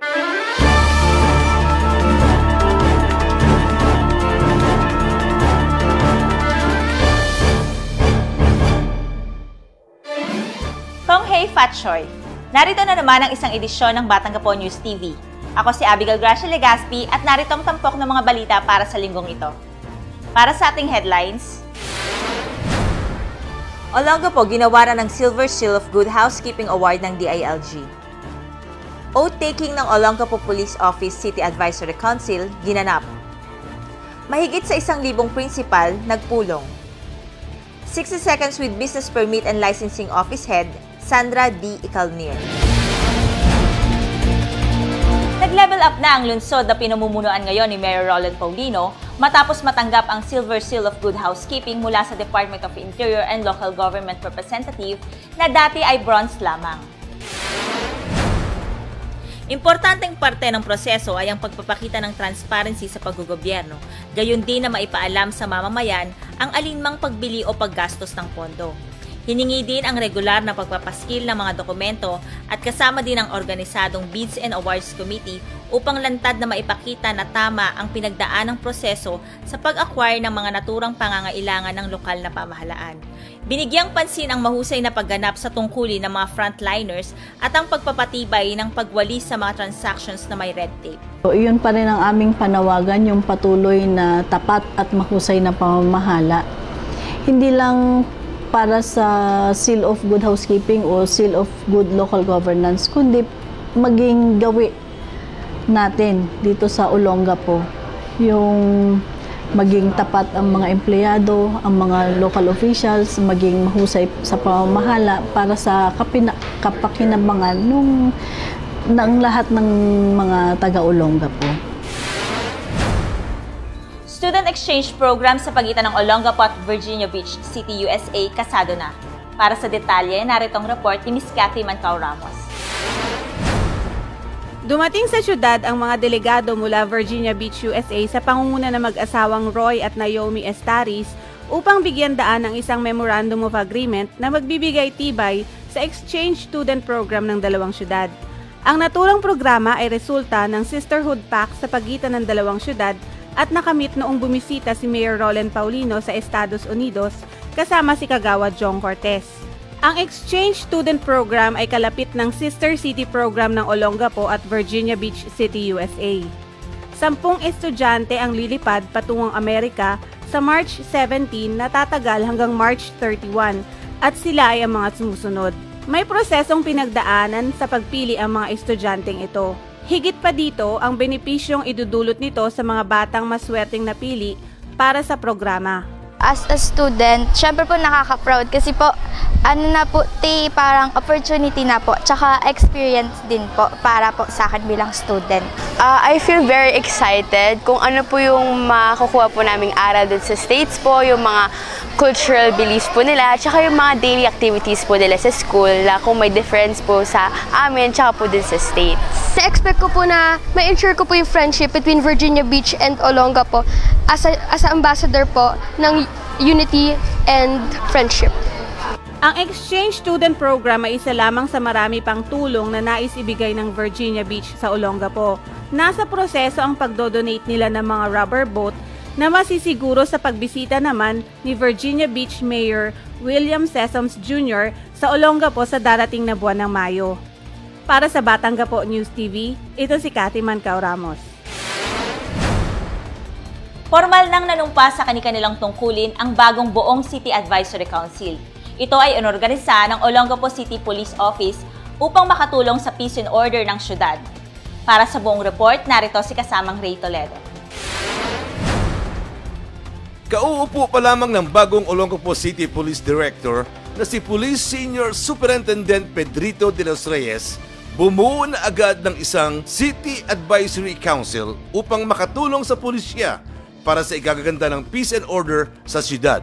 Hey Fat Choy! Narito na naman ang isang edisyon ng Batang Gapo News TV. Ako si Abigail Gracia Legaspi at narito ang tampok ng mga balita para sa linggong ito. Para sa ating headlines, Olongapo ginawaran ng Silver Seal of Good Housekeeping Award ng DILG. Oath-taking ng Olongapo Police Office City Advisory Council ginanap. Mahigit sa 1,000 prinsipal nagpulong. 60 seconds with Business Permit and Licensing Office Head Sandra D. Icalnir. Nag-level up na ang lungsod na pinamumunuan ngayon ni Mayor Roland Paulino matapos matanggap ang Silver Seal of Good Housekeeping mula sa Department of Interior and Local Government Representative na dati ay bronze lamang. Importanteng parte ng proseso ay ang pagpapakita ng transparency sa paggogobyerno, gayon din na maipaalam sa mamamayan ang alinmang pagbili o paggastos ng pondo. Hiningi din ang regular na pagpapaskil ng mga dokumento at kasama din ang organisadong Bids and Awards Committee upang lantad na maipakita na tama ang pinagdaanang proseso sa pag-acquire ng mga naturang pangangailangan ng lokal na pamahalaan. Binigyang pansin ang mahusay na pagganap sa tungkulin ng mga frontliners at ang pagpapatibay ng pagwali sa mga transactions na may red tape. So, iyon pa rin ang aming panawagan, yung patuloy na tapat at mahusay na pamamahala. Hindi lang para sa Seal of Good Housekeeping o Seal of Good Local Governance, kundi maging gawi natin dito sa Olongapo. Yung maging tapat ang mga empleyado, ang mga local officials, maging mahusay sa pamamahala para sa kapakinabangan ng lahat ng mga taga-Olongapo. Student exchange program sa pagitan ng Olongapo at Virginia Beach City, USA, kasado na. Para sa detalye, narito ang report ni Ms. Cathy Mancao Ramos. Dumating sa syudad ang mga delegado mula Virginia Beach, USA sa pangunguna ng mag-asawang Roy at Naomi Estaris upang bigyan daan ng isang Memorandum of Agreement na magbibigay tibay sa exchange student program ng dalawang syudad. Ang naturang programa ay resulta ng Sisterhood Pact sa pagitan ng dalawang syudad at nakamit noong bumisita si Mayor Roland Paulino sa Estados Unidos kasama si Kagawad Jong Cortez. Ang exchange student program ay kalapit ng sister city program ng Olongapo at Virginia Beach City, USA. 10 estudyante ang lilipad patungong Amerika sa March 17 na tatagal hanggang March 31 at sila ay ang mga sumusunod. May prosesong pinagdaanan sa pagpili ang mga estudyanteng ito. Higit pa dito, ang benepisyong idudulot nito sa mga batang maswerteng napili para sa programa. As a student, syempre po nakaka-proud kasi po, parang opportunity na po, tsaka experience din po para po sa akin bilang student. I feel very excited kung ano po yung makukuha po naming aral din sa States po, yung mga cultural beliefs po nila, tsaka yung mga daily activities po nila sa school, na kung may difference po sa amin, tsaka po din sa States. Na-expect ko po na ma-ensure ko po yung friendship between Virginia Beach and Olongapo as a ambassador po ng unity and friendship. Ang exchange student program ay isa lamang sa marami pang tulong na nais ibigay ng Virginia Beach sa Olongapo. Nasa proseso ang pagdodonate nila ng mga rubber boat na masisiguro sa pagbisita naman ni Virginia Beach Mayor William Sessoms Jr. sa Olongapo sa darating na buwan ng Mayo. Para sa Batang Gapo News TV, ito si Cathy Mancao Ramos. Formal nang nanumpa sa kani-kanilang tungkulin ang bagong buong City Advisory Council. Ito ay inorganisa ng Olongapo City Police Office upang makatulong sa peace and order ng syudad. Para sa buong report, narito si kasamang Ray Toledo. Kauupo pa lamang ng bagong Olongapo City Police Director na si Police Senior Superintendent Pedrito de los Reyes, bumuo na agad ng isang City Advisory Council upang makatulong sa pulisya para sa igagaganda ng peace and order sa syudad.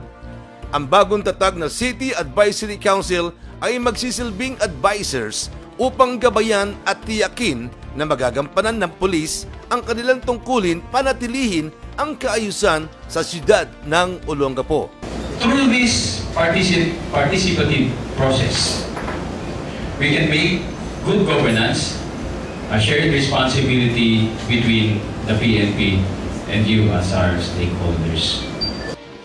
Ang bagong tatag na City Advisory Council ay magsisilbing advisors upang gabayan at tiyakin na magagampanan ng pulis ang kanilang tungkulin panatilihin ang kaayusan sa syudad ng Olongapo. Through this participative process, we can make good governance a shared responsibility between the PNP and you as our stakeholders.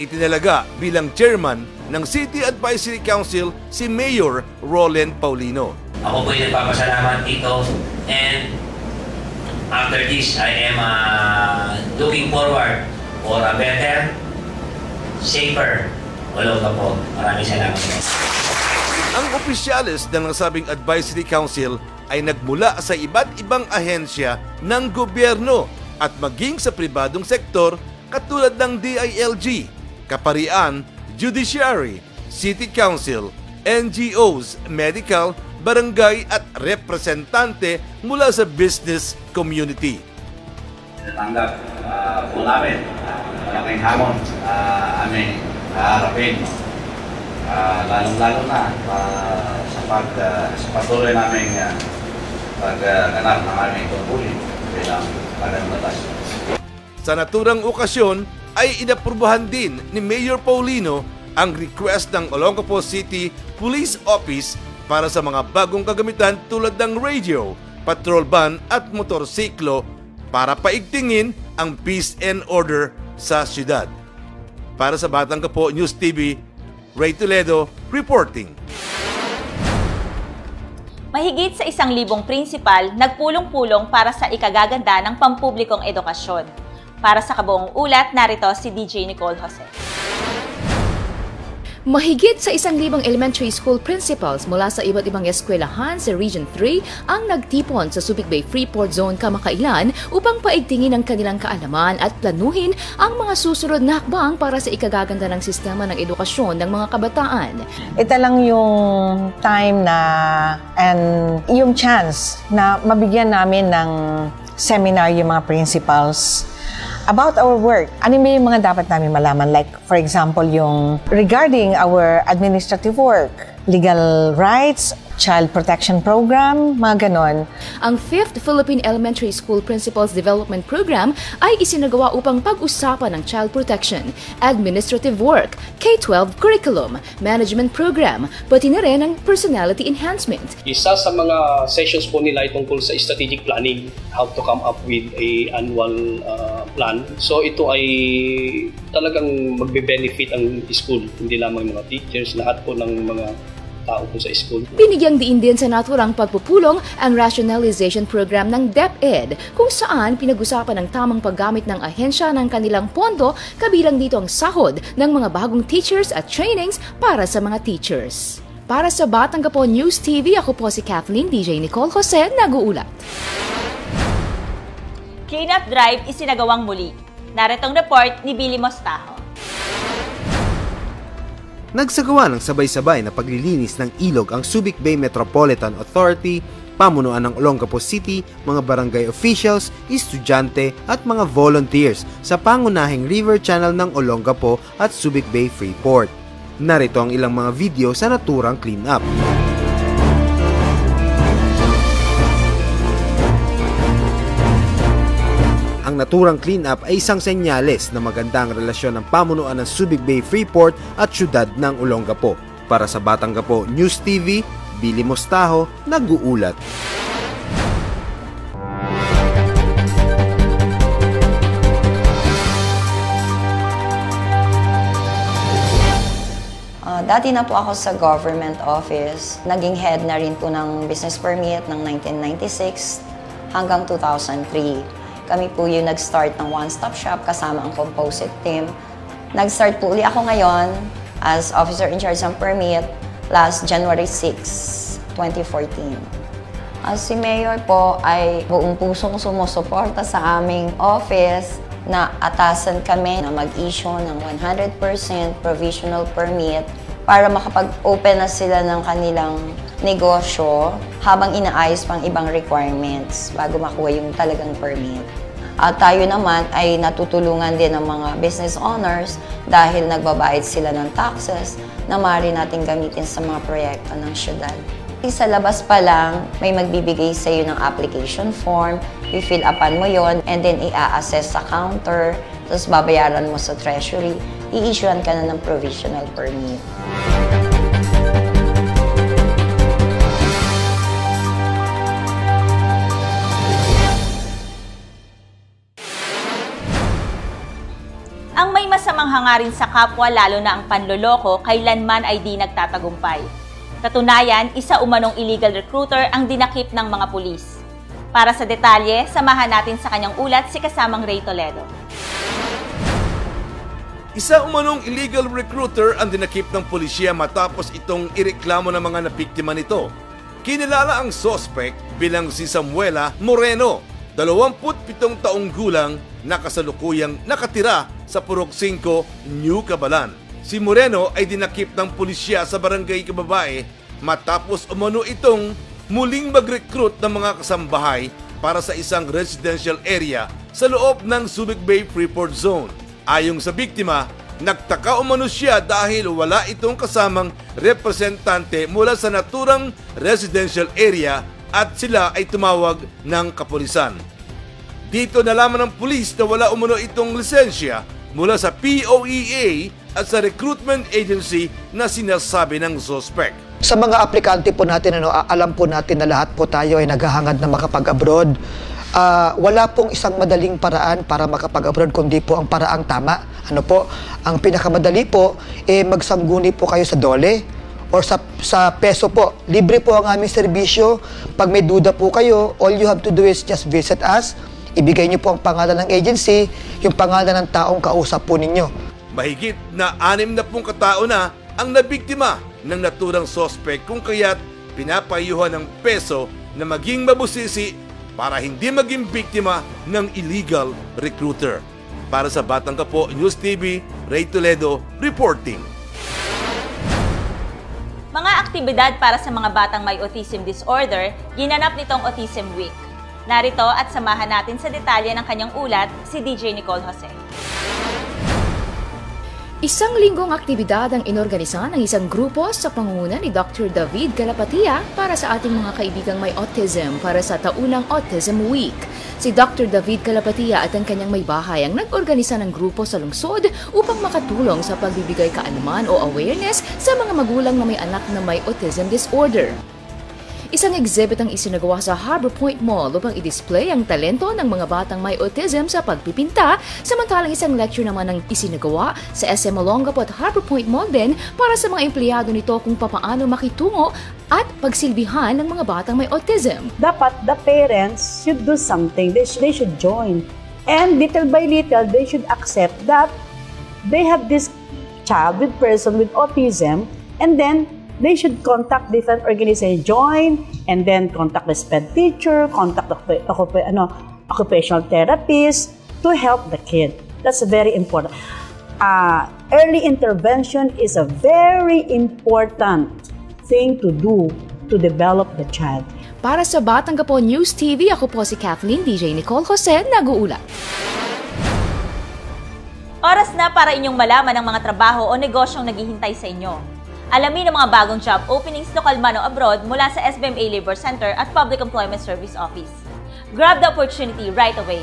Itinalaga bilang chairman ng City Advisory Council si Mayor Roland Paulino. Ako po'y nagpapasalamat dito, and after this, I am looking forward for a better, safer Olongapo. Maraming salamat po. Ang opisyales ng nasabing Advisory Council ay nagmula sa iba't ibang ahensya ng gobyerno at maging sa pribadong sektor katulad ng DILG, Kaparian, Judiciary, City Council, NGOs, medical, barangay at representante mula sa business community. Natanggap po namin malaking hamon aming haharapin, lalong-lalo na sa patuloy naming pagganap ng aming tungkulin bilang padang batas. Sa naturang okasyon ay inaprubahan din ni Mayor Paulino ang request ng Olongapo City Police Office para sa mga bagong kagamitan tulad ng radio, patrol van at motorsiklo para paigtingin ang peace and order sa syudad. Para sa Batang Quiapo News TV, Ray Toledo reporting. Mahigit sa 1,000 prinsipal nagpulong-pulong para sa ikagaganda ng pampublikong edukasyon. Para sa kabuong ulat, narito si DJ Nicole Jose. Mahigit sa 1,000 elementary school principals mula sa iba't ibang eskwelahan sa Region 3 ang nagtipon sa Subic Bay Freeport Zone kamakailan upang paigtingin ang kanilang kaalaman at planuhin ang mga susunod na hakbang para sa ikagaganda ng sistema ng edukasyon ng mga kabataan. Ito lang yung time na and yung chance na mabigyan namin ng seminar yung mga principals about our work. Ano yung mga dapat namin malaman? Like, for example, yung regarding our administrative work, legal rights, child protection program, mga ganon. Ang 5th Philippine Elementary School Principals Development Program ay isinagawa upang pag-usapan ng child protection, administrative work, K-12 curriculum, management program, pati na rin ang personality enhancement. Isa sa mga sessions po nila ay tungkol sa strategic planning, how to come up with a annual plan. So ito ay talagang magbe-benefit ang school, hindi lamang mga teachers, lahat po ng mga tao po sa school. Binigyang diin din sa naturang pagpupulong ang rationalization program ng DepEd, kung saan pinag-usapan ang tamang paggamit ng ahensya ng kanilang pondo, kabilang dito ang sahod ng mga bagong teachers at trainings para sa mga teachers. Para sa Batang Quiapo News TV, ako po si Kathleen DJ Nicole Jose, nag-uulat. Cleanup drive isinagawang muli. Naritong report ni Billy Mostajo. Nagsagawa ng sabay-sabay na paglilinis ng ilog ang Subic Bay Metropolitan Authority, pamunuan ng Olongapo City, mga barangay officials, estudyante at mga volunteers sa pangunahing river channel ng Olongapo at Subic Bay Freeport. Narito ang ilang mga video sa naturang clean-up. Ang naturang clean-up ay isang senyales na magandang relasyon ng pamunuan ng Subic Bay Freeport at syudad ng Olongapo. Para sa Batang Quiapo News TV, Billy Mostajo, nag-uulat. Dati na po ako sa government office. Naging head na rin po ng business permit ng 1996 hanggang 2003. Kami po yung nag-start ng one-stop shop kasama ang composite team. Nag-start po uli ako ngayon as officer in charge ng permit last January 6, 2014. Si Mayor po ay buong pusong sumusuporta sa aming office na atasan kami na mag-issue ng 100% provisional permit para makapag-open na sila ng kanilang negosyo habang inaayos pang ibang requirements bago makuha yung talagang permit. At tayo naman ay natutulungan din ng mga business owners dahil nagbabayad sila ng taxes na maaari natin gamitin sa mga proyekto ng syudad. Sa labas pa lang, may magbibigay sa iyo ng application form, i-fill upan mo yon and then i-assess sa counter, tapos babayaran mo sa treasury, i-issuean ka na ng provisional permit. masasamang hangarin sa kapwa lalo na ang panloloko kailanman ay di nagtatagumpay. Katunayan, isa umanong illegal recruiter ang dinakip ng mga pulis. Para sa detalye, samahan natin sa kanyang ulat si kasamang Ray Toledo. Isa umanong illegal recruiter ang dinakip ng pulisya matapos itong ireklamo ng mga nabiktima nito. Kinilala ang suspect bilang si Samuela Moreno, 27 taong gulang na kasalukuyang nakatira sa Purok 5, New Cabalan. Si Moreno ay dinakip ng pulisya sa barangay Kababae matapos umano itong muling mag-recruit ng mga kasambahay para sa isang residential area sa loob ng Subic Bay Freeport Zone. Ayon sa biktima, nagtaka umano siya dahil wala itong kasamang representante mula sa naturang residential area at sila ay tumawag ng kapulisan. Dito nalaman ng pulis na wala umano itong lisensya mula sa POEA at sa recruitment agency na sinasabi ng suspect. Sa mga aplikante po natin, alam po natin na lahat po tayo ay naghahangad na makapag-abroad. Wala pong isang madaling paraan para makapag-abroad kundi po ang paraang tama. Ang pinakamadali po, magsangguni po kayo sa DOLE or sa peso po. Libre po ang aming serbisyo. Pag may duda po kayo, all you have to do is just visit us. Ibigay niyo po ang pangalan ng agency, yung pangalan ng taong kausap po ninyo. Mahigit na 60 katao na ang nabiktima ng naturang suspect kung kaya't pinapayuhan ng peso na maging mabusisi para hindi maging biktima ng illegal recruiter. Para sa Batang Kapo News TV, Ray Toledo reporting. Mga aktibidad para sa mga batang may autism disorder, ginanap nitong Autism Week. Narito at samahan natin sa detalye ng kanyang ulat si DJ Nicole Jose. Isang linggong aktibidad ang inorganisa ng isang grupo sa pangunguna ni Dr. David Calapatia para sa ating mga kaibigang may autism para sa taunang Autism Week. Si Dr. David Calapatia at ang kanyang may bahay ang nag-organisa ng grupo sa lungsod upang makatulong sa pagbibigay kaalaman o awareness sa mga magulang na may anak na may autism disorder. Isang exhibit ang isinagawa sa Harbor Point Mall upang i-display ang talento ng mga batang may autism sa pagpipinta, samantalang isang lecture naman ang isinagawa sa SM Olongapo at Harbor Point Mall din para sa mga empleyado nito kung papaano makitungo at pagsilbihan ng mga batang may autism. Dapat the parents should do something. They should join. And little by little, they should accept that they have this child with person with autism, and then they should contact different organizations, join, and then contact the SPED teacher, contact occupational therapist to help the kid. That's very important. Early intervention is a very important thing to do to develop the child. Para sa Batang Kapo News TV, ako po si Kathleen DJ Nicole Jose, nag-uulat. Oras na para inyong malaman ang mga trabaho o negosyong naghihintay sa inyo. Alamin ang mga bagong job openings lokal man o abroad mula sa SBMA Labor Center at Public Employment Service Office. Grab the opportunity right away.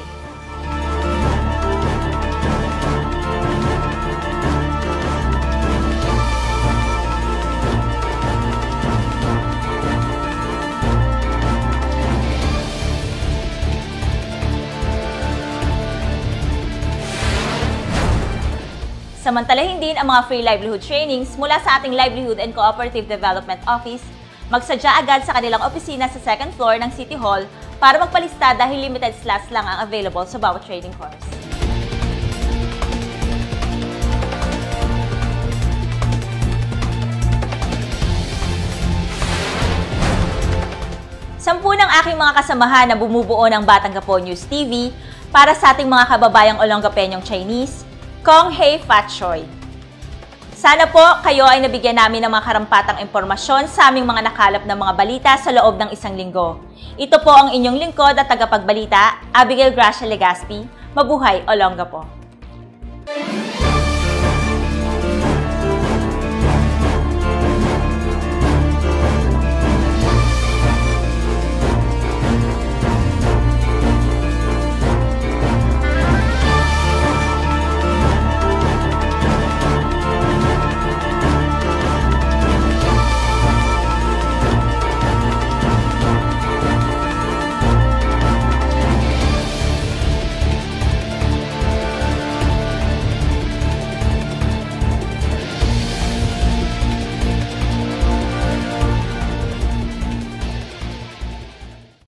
Samantalahin din ang mga free livelihood trainings mula sa ating Livelihood and Cooperative Development Office. Magsadya agad sa kanilang opisina sa second floor ng City Hall para magpalista dahil limited slots lang ang available sa bawat training course. Sampu ng aking mga kasamahan na bumubuo ng Batang Kapo News TV para sa ating mga kababayang Olongapeñong Chinese, Kong Hei Fat Choi. Sana po kayo ay nabigyan namin ng mga karampatang impormasyon sa aming mga nakalap na mga balita sa loob ng isang linggo. Ito po ang inyong lingkod at tagapagbalita, Abigail Gracia Legaspi. Mabuhay Olongapo!